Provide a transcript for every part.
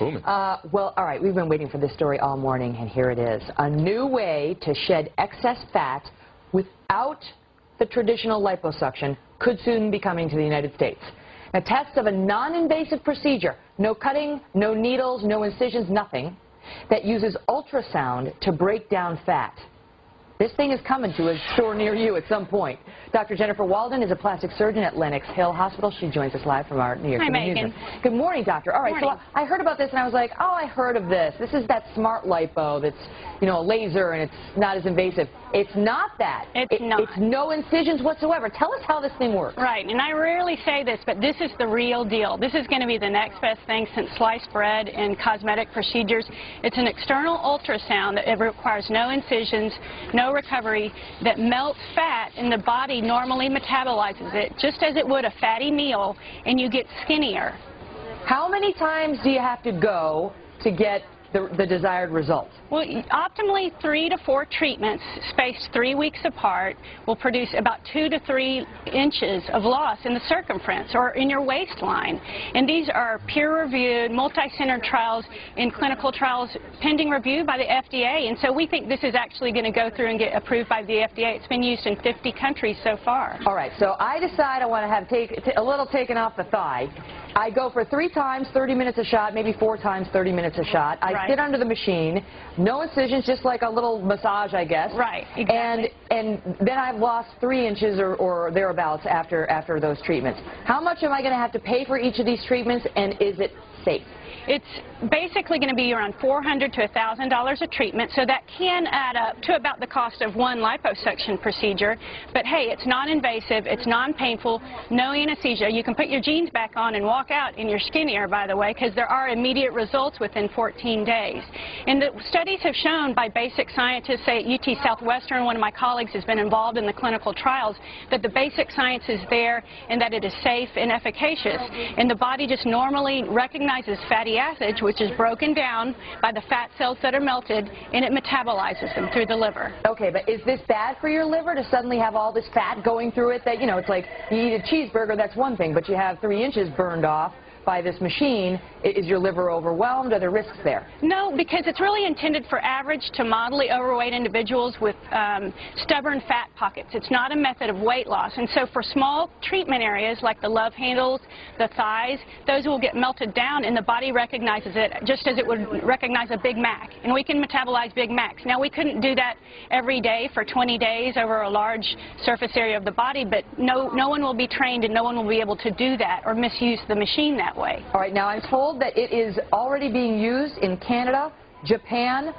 Booming. Well, all right, we've been waiting for this story all morning, and here it is. A new way to shed excess fat without the traditional liposuction could soon be coming to the United States. A test of a non-invasive procedure, no cutting, no needles, no incisions, nothing, that uses ultrasound to break down fat. This thing is coming to a store near you at some point. Dr. Jennifer Walden is a plastic surgeon at Lenox Hill Hospital. She joins us live from our New York City newsroom. Good morning, doctor. All right, so I heard about this and I was like, oh, I heard of this. This is that smart lipo that's, you know, a laser and it's not as invasive. It's not that. It's not. It's no incisions whatsoever. Tell us how this thing works. Right, and I rarely say this, but this is the real deal. This is going to be the next best thing since sliced bread and cosmetic procedures. It's an external ultrasound that requires no incisions, no recovery, that melts fat, and the body normally metabolizes it just as it would a fatty meal, and you get skinnier. How many times do you have to go to get the desired result? Well, optimally 3 to 4 treatments spaced 3 weeks apart will produce about 2 to 3 inches of loss in the circumference or in your waistline. And these are peer-reviewed, multi-centered trials in clinical trials pending review by the FDA. And so we think this is actually going to go through and get approved by the FDA. It's been used in 50 countries so far. All right, so I decide I want to have a little taken off the thigh. I go for 3 times, 30 minutes a shot, maybe 4 times, 30 minutes a shot. I sit under the machine, no incisions, just like a little massage, I guess. Right, exactly. And then I've lost 3 inches or thereabouts after those treatments. How much am I going to have to pay for each of these treatments, and is it safe? It's basically going to be around $400 to $1,000 a treatment, so that can add up to about the cost of one liposuction procedure. But hey, it's non-invasive, it's non-painful, no anesthesia. You can put your jeans back on and walk out, and you're skinnier, by the way, because there are immediate results within 14 days. And the studies have shown by basic scientists, say at UT Southwestern, one of my colleagues has been involved in the clinical trials, that the basic science is there and that it is safe and efficacious. And the body just normally recognizes fatty acids, which is broken down by the fat cells that are melted, and it metabolizes them through the liver. Okay, but is this bad for your liver to suddenly have all this fat going through it? That, you know, it's like you eat a cheeseburger, that's one thing, but you have 3 inches burned off by this machine. Is your liver overwhelmed? Are there risks there? No, because it's really intended for average to moderately overweight individuals with stubborn fat pockets. It's not a method of weight loss. And so for small treatment areas like the love handles, the thighs, those will get melted down and the body recognizes it just as it would recognize a Big Mac. And we can metabolize Big Macs. Now, we couldn't do that every day for 20 days over a large surface area of the body, but no one will be trained and no one will be able to do that or misuse the machine that way. All right, now I'm told that it is already being used in Canada, Japan,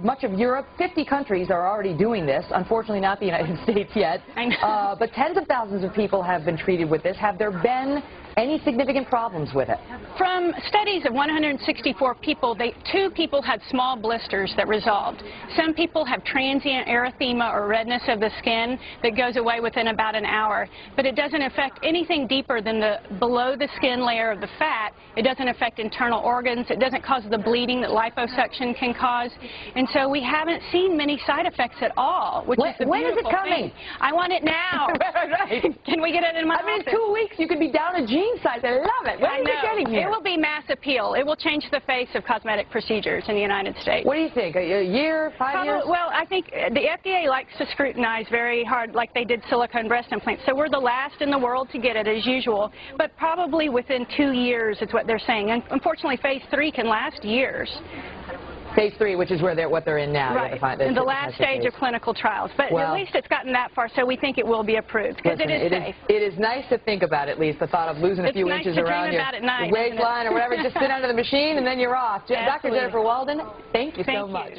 much of Europe. 50 countries are already doing this. Unfortunately, not the United States yet. I know. But tens of thousands of people have been treated with this. Have there been any significant problems with it? From studies of 164 people, 2 people had small blisters that resolved. Some people have transient erythema or redness of the skin that goes away within about an hour. But it doesn't affect anything deeper than the below the skin layer of the fat. It doesn't affect internal organs. It doesn't cause the bleeding that liposuction can cause. And so we haven't seen many side effects at all, which is the beautiful When is it coming? thing. I want it now. Right. Can we get it in my office? in 2 weeks you could be down a jean size. I love it. When are you getting here? It will be mass appeal. It will change the face of cosmetic procedures in the United States. What do you think? A year, 5 years? Well, I think the FDA likes to scrutinize very hard like they did silicone breast implants. So we're the last in the world to get it as usual. But probably within 2 years is what they're saying. And unfortunately, phase 3 can last years. Phase 3, which is what they're in now. Right, in the last stage of clinical trials. But at least it's gotten that far, so we think it will be approved, because it is safe. It is nice to think about, at least, the thought of losing a few inches around your waistline or whatever. Just sit under the machine, and then you're off. Dr. Jennifer Walden, thank you so much.